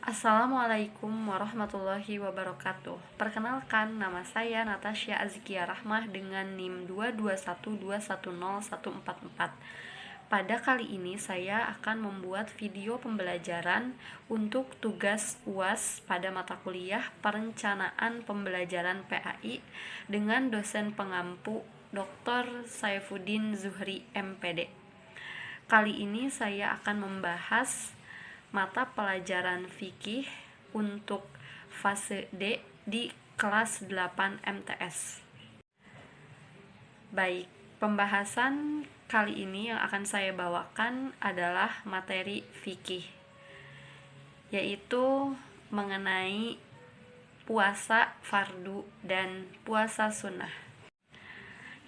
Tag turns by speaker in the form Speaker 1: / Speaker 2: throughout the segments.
Speaker 1: Assalamualaikum warahmatullahi wabarakatuh. Perkenalkan, nama saya Natasya Azkia Rahmah dengan NIM 221210144. Pada kali ini saya akan membuat video pembelajaran untuk tugas UAS pada mata kuliah Perencanaan Pembelajaran PAI dengan dosen pengampu Dr. Saifuddin Zuhri MPD. Kali ini saya akan membahas mata pelajaran fikih untuk fase D di kelas 8 MTS. Baik, pembahasan kali ini yang akan saya bawakan adalah materi fikih, yaitu mengenai puasa fardu dan puasa sunnah.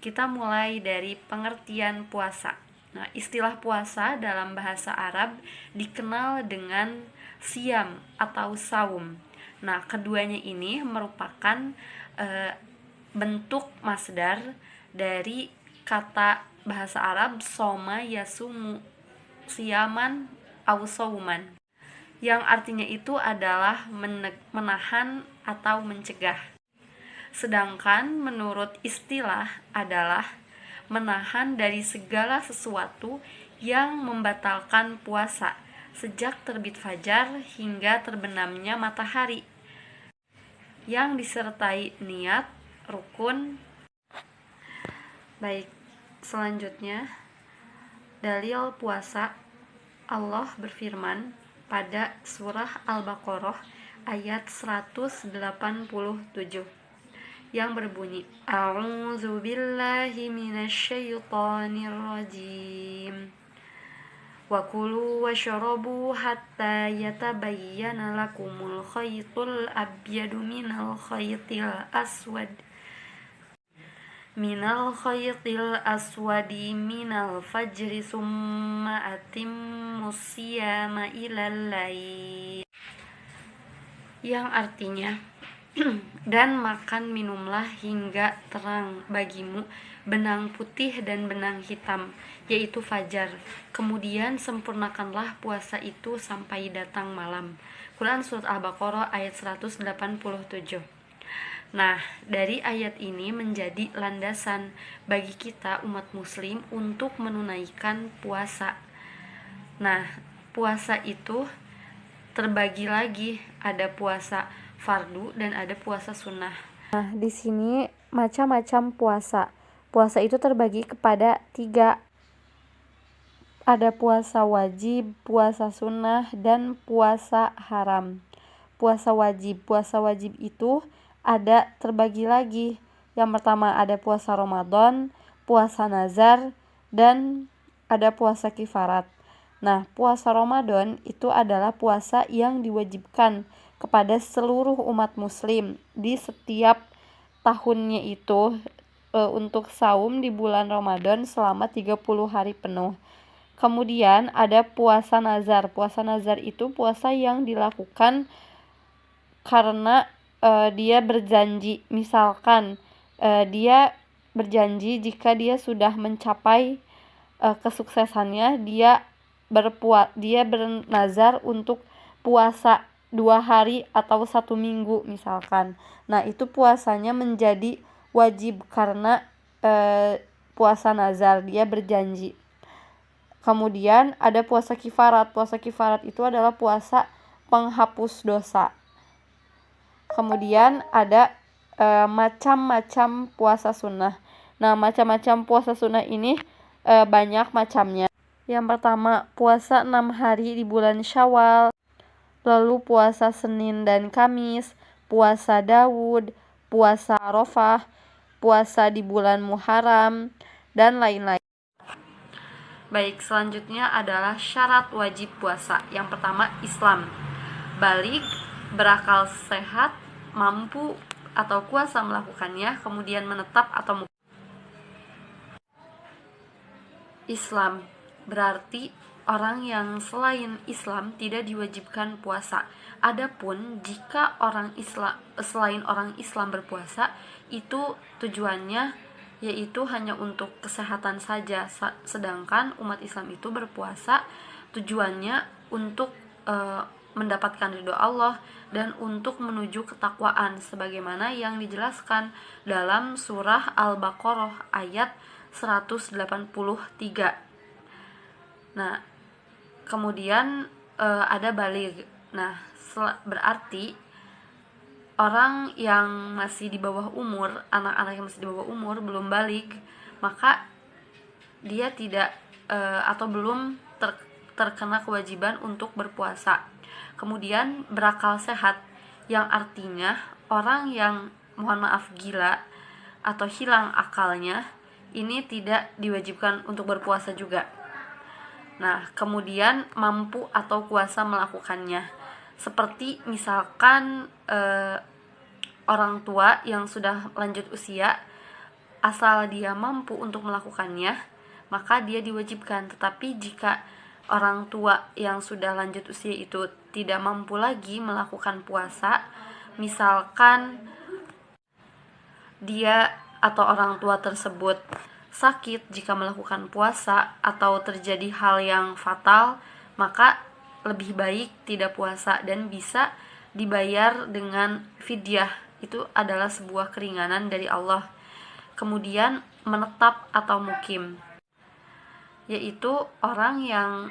Speaker 1: Kita mulai dari pengertian puasa. Nah, istilah puasa dalam bahasa Arab dikenal dengan siam atau saum. Nah, keduanya ini merupakan bentuk masdar dari kata bahasa Arab soma yasumu, siaman au sauman, yang artinya itu adalah menahan atau mencegah. Sedangkan menurut istilah adalah menahan dari segala sesuatu yang membatalkan puasa sejak terbit fajar hingga terbenamnya matahari, yang disertai niat rukun. Baik, selanjutnya dalil puasa. Allah berfirman pada surah Al-Baqarah ayat 187 yang berbunyi, A'udzubillahi minasyaitonirrajim. Wa kulu washrabu hatta yatabayyana lakumul khaytul abyadu minal khaytil aswadi minal fajri summa atimmus siyama ilal lail, yang artinya dan makan minumlah hingga terang bagimu benang putih dan benang hitam, yaitu fajar. Kemudian sempurnakanlah puasa itu sampai datang malam. Quran Surat Al-Baqarah ayat 187. Nah, dari ayat ini menjadi landasan bagi kita umat muslim untuk menunaikan puasa. Nah, puasa itu terbagi lagi, ada puasa fardu dan ada puasa sunnah. Nah, di sini macam-macam puasa. Puasa itu terbagi kepada 3. Ada puasa wajib, puasa sunnah, dan puasa haram. Puasa wajib itu ada terbagi lagi. Yang pertama ada puasa Ramadan, puasa nazar, dan ada puasa kifarat. Nah, puasa Ramadan itu adalah puasa yang diwajibkan kepada seluruh umat muslim di setiap tahunnya itu untuk saum di bulan Ramadan selama 30 hari penuh. Kemudian ada puasa nazar. Puasa nazar itu puasa yang dilakukan karena dia berjanji. Misalkan dia berjanji jika dia sudah mencapai kesuksesannya, dia bernazar untuk puasa 2 hari atau 1 minggu misalkan. Nah, itu puasanya menjadi wajib karena puasa nazar, dia berjanji. Kemudian ada puasa kifarat. Puasa kifarat itu adalah puasa penghapus dosa. Kemudian ada macam-macam puasa sunnah. Nah, macam-macam puasa sunnah ini banyak macamnya. Yang pertama, puasa 6 hari di bulan Syawal, lalu puasa Senin dan Kamis, puasa Daud, puasa Arafah, puasa di bulan Muharram, dan lain-lain. Baik, selanjutnya adalah syarat wajib puasa. Yang pertama, Islam. Baligh, berakal sehat, mampu atau kuasa melakukannya, kemudian menetap atau Islam berarti orang yang selain Islam tidak diwajibkan puasa. Adapun jika selain orang Islam berpuasa, itu tujuannya yaitu hanya untuk kesehatan saja. Sedangkan umat Islam itu berpuasa tujuannya untuk mendapatkan ridho Allah dan untuk menuju ketakwaan sebagaimana yang dijelaskan dalam surah Al-Baqarah ayat 183. Nah, kemudian ada baligh. Nah, berarti orang yang masih di bawah umur, anak-anak yang masih di bawah umur belum baligh, maka dia tidak atau belum terkena kewajiban untuk berpuasa. Kemudian berakal sehat, yang artinya orang yang mohon maaf gila atau hilang akalnya ini tidak diwajibkan untuk berpuasa juga. Nah, kemudian mampu atau kuasa melakukannya, seperti misalkan orang tua yang sudah lanjut usia, asal dia mampu untuk melakukannya, maka dia diwajibkan. Tetapi jika orang tua yang sudah lanjut usia itu tidak mampu lagi melakukan puasa, misalkan dia atau orang tua tersebut sakit jika melakukan puasa atau terjadi hal yang fatal, maka lebih baik tidak puasa dan bisa dibayar dengan fidyah. Itu adalah sebuah keringanan dari Allah. Kemudian menetap atau mukim, yaitu orang yang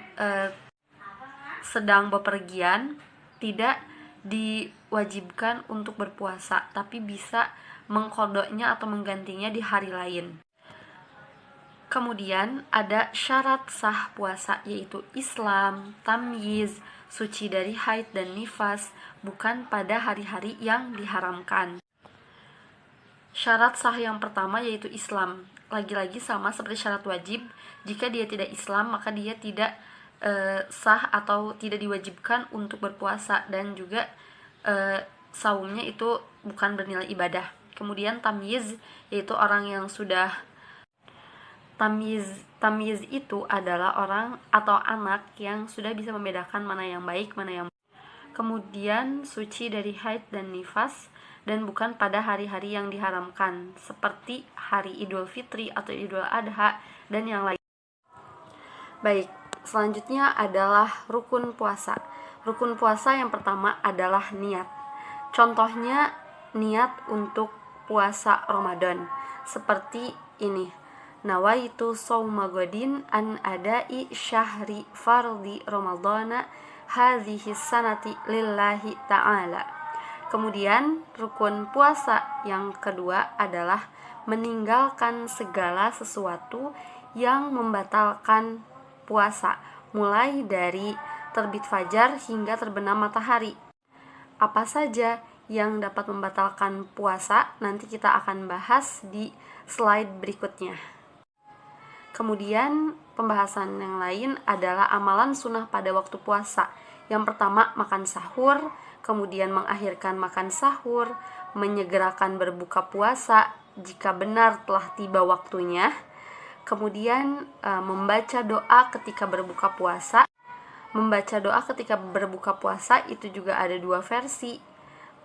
Speaker 1: sedang bepergian tidak diwajibkan untuk berpuasa, tapi bisa mengqadanya atau menggantinya di hari lain. Kemudian ada syarat sah puasa, yaitu Islam, tamyiz, suci dari haid dan nifas, bukan pada hari-hari yang diharamkan. Syarat sah yang pertama yaitu Islam. Lagi-lagi sama seperti syarat wajib, jika dia tidak Islam maka dia tidak sah atau tidak diwajibkan untuk berpuasa, dan juga saumnya itu bukan bernilai ibadah. Kemudian tamyiz, yaitu orang yang sudah tamyiz itu adalah orang atau anak yang sudah bisa membedakan mana yang baik, mana yang buruk. Kemudian suci dari haid dan nifas, dan bukan pada hari-hari yang diharamkan seperti hari Idul Fitri atau Idul Adha dan yang lain. Baik, selanjutnya adalah rukun puasa. Rukun puasa yang pertama adalah niat. Contohnya niat untuk puasa Ramadan seperti ini: nawaitu shauma ghadin an adai syahri fardhi ramadhana hadhihi sanati lillahi ta'ala. Kemudian rukun puasa yang kedua adalah meninggalkan segala sesuatu yang membatalkan puasa, mulai dari terbit fajar hingga terbenam matahari. Apa saja yang dapat membatalkan puasa nanti kita akan bahas di slide berikutnya. Kemudian pembahasan yang lain adalah amalan sunnah pada waktu puasa. Yang pertama, makan sahur, kemudian mengakhirkan makan sahur, menyegerakan berbuka puasa jika benar telah tiba waktunya, kemudian membaca doa ketika berbuka puasa. Membaca doa ketika berbuka puasa itu juga ada dua versi.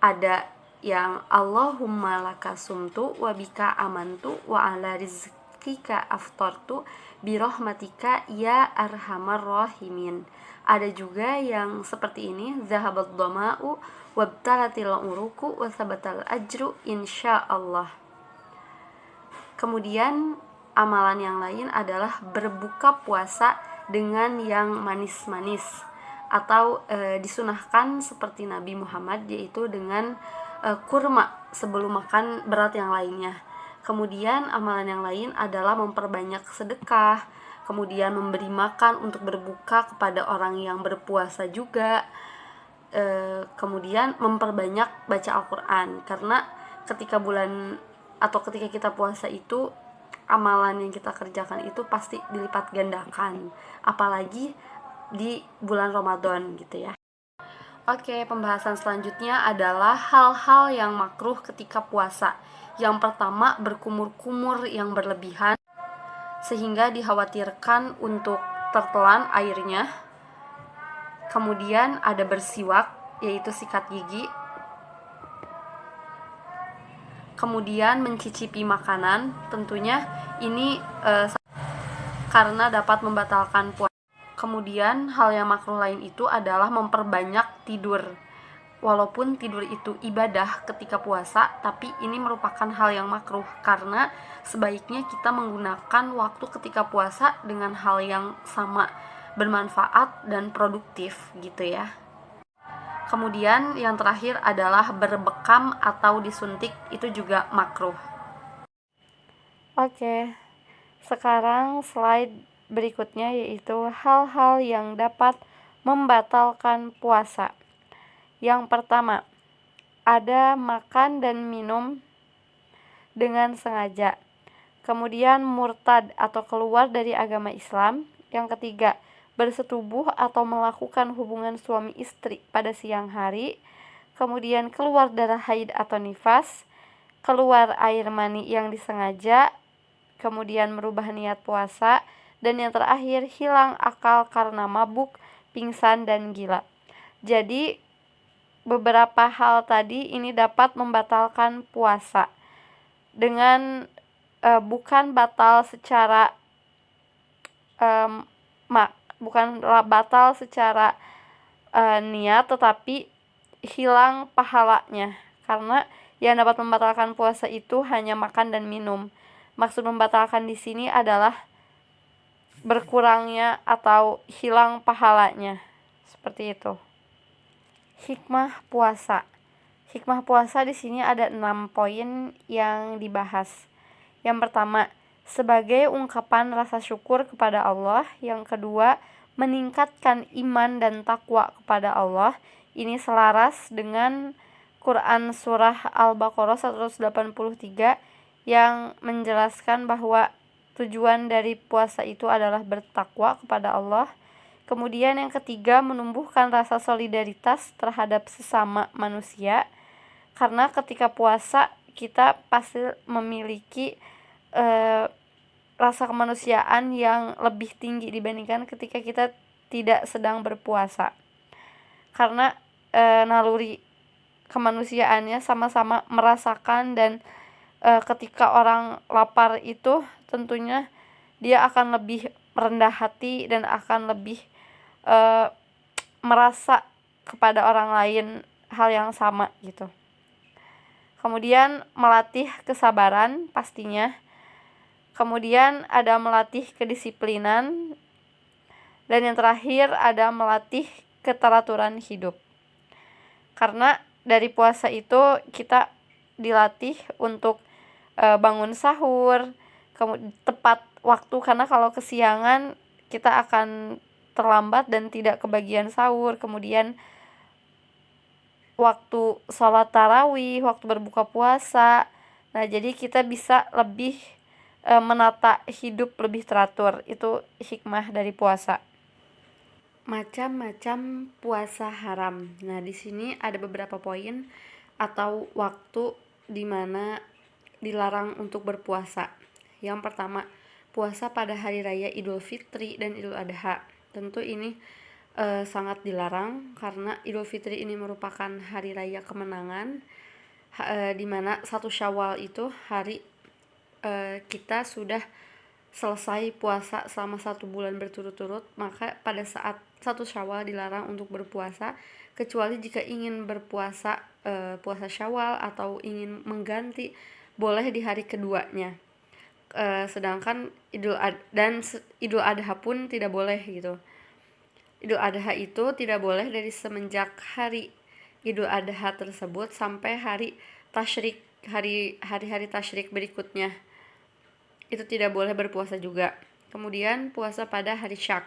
Speaker 1: Ada yang Allahumma laka sumtu wa bika amantu wa ala rizqika aftartu birahmatika ya arhamar rahimin. Ada juga yang seperti ini: zahabat dhama'u wabtalatil uruku wa sabatal ajru insyaallah. Kemudian amalan yang lain adalah berbuka puasa dengan yang manis-manis, atau disunahkan seperti Nabi Muhammad, yaitu dengan kurma sebelum makan berat yang lainnya. Kemudian amalan yang lain adalah memperbanyak sedekah, kemudian memberi makan untuk berbuka kepada orang yang berpuasa juga, kemudian memperbanyak baca Al-Quran, karena ketika ketika kita puasa itu amalan yang kita kerjakan itu pasti dilipat gandakan, apalagi di bulan Ramadan gitu ya. Oke, pembahasan selanjutnya adalah hal-hal yang makruh ketika puasa. Yang pertama, berkumur-kumur yang berlebihan sehingga dikhawatirkan untuk tertelan airnya. Kemudian ada bersiwak, yaitu sikat gigi. Kemudian mencicipi makanan, tentunya ini karena dapat membatalkan puasa. Kemudian hal yang makruh lain itu adalah memperbanyak tidur. Walaupun tidur itu ibadah ketika puasa, tapi ini merupakan hal yang makruh karena sebaiknya kita menggunakan waktu ketika puasa dengan hal yang sama, bermanfaat dan produktif gitu ya. Kemudian yang terakhir adalah berbekam atau disuntik, itu juga makruh. Oke, sekarang slide berikutnya yaitu hal-hal yang dapat membatalkan puasa. Yang pertama, ada makan dan minum dengan sengaja. Kemudian murtad atau keluar dari agama Islam. Yang ketiga, bersetubuh atau melakukan hubungan suami istri pada siang hari. Kemudian keluar darah haid atau nifas, keluar air mani yang disengaja, kemudian merubah niat puasa, dan yang terakhir hilang akal karena mabuk, pingsan, dan gila. Jadi beberapa hal tadi ini dapat membatalkan puasa dengan bukan batal secara niat, tetapi hilang pahalanya, karena yang dapat membatalkan puasa itu hanya makan dan minum. Maksud membatalkan di sini adalah berkurangnya atau hilang pahalanya, seperti itu. Hikmah puasa. Hikmah puasa di sini ada 6 poin yang dibahas. Yang pertama, sebagai ungkapan rasa syukur kepada Allah. Yang kedua, meningkatkan iman dan takwa kepada Allah. Ini selaras dengan Quran surah Al-Baqarah 183 yang menjelaskan bahwa tujuan dari puasa itu adalah bertakwa kepada Allah. Kemudian yang ketiga, menumbuhkan rasa solidaritas terhadap sesama manusia, karena ketika puasa kita pasti memiliki rasa kemanusiaan yang lebih tinggi dibandingkan ketika kita tidak sedang berpuasa, karena naluri kemanusiaannya sama-sama merasakan, dan ketika orang lapar itu tentunya dia akan lebih rendah hati dan akan lebih merasa kepada orang lain hal yang sama gitu. Kemudian melatih kesabaran pastinya. Kemudian ada melatih kedisiplinan. Dan yang terakhir ada melatih keteraturan hidup. Karena dari puasa itu kita dilatih untuk bangun sahur, tepat waktu, karena kalau kesiangan kita akan terlambat dan tidak kebagian sahur. Kemudian waktu sholat tarawih, waktu berbuka puasa. Nah, jadi kita bisa lebih menata hidup lebih teratur. Itu hikmah dari puasa. Macam-macam puasa haram. Nah, di sini ada beberapa poin atau waktu di mana dilarang untuk berpuasa. Yang pertama, puasa pada hari raya Idul Fitri dan Idul Adha. Tentu ini sangat dilarang karena Idul Fitri ini merupakan hari raya kemenangan, di mana 1 Syawal itu hari kita sudah selesai puasa selama 1 bulan berturut-turut. Maka pada saat 1 Syawal dilarang untuk berpuasa, kecuali jika ingin berpuasa puasa Syawal atau ingin mengganti, boleh di hari keduanya. Sedangkan Idul Adha pun tidak boleh gitu. Idul Adha itu tidak boleh dari semenjak hari Idul Adha tersebut sampai hari tasyrik, hari-hari tasyrik berikutnya. Itu tidak boleh berpuasa juga. Kemudian puasa pada hari Syak.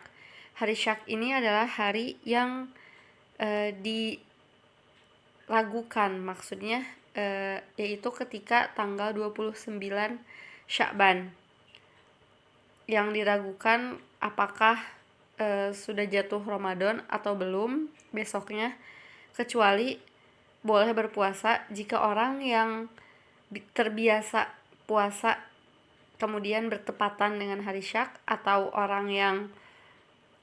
Speaker 1: Hari Syak ini adalah hari yang diragukan, maksudnya yaitu ketika tanggal 29 Sya'ban. Yang diragukan apakah sudah jatuh Ramadan atau belum besoknya, kecuali boleh berpuasa jika orang yang terbiasa puasa kemudian bertepatan dengan hari Syak, atau orang yang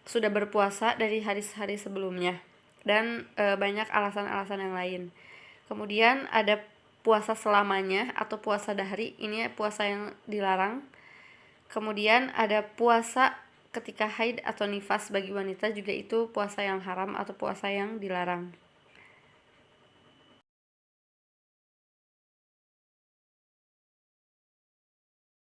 Speaker 1: sudah berpuasa dari hari-hari sebelumnya, dan banyak alasan-alasan yang lain. Kemudian ada puasa selamanya atau puasa dahri, ini puasa yang dilarang. Kemudian ada puasa ketika haid atau nifas bagi wanita juga itu puasa yang haram atau puasa yang dilarang.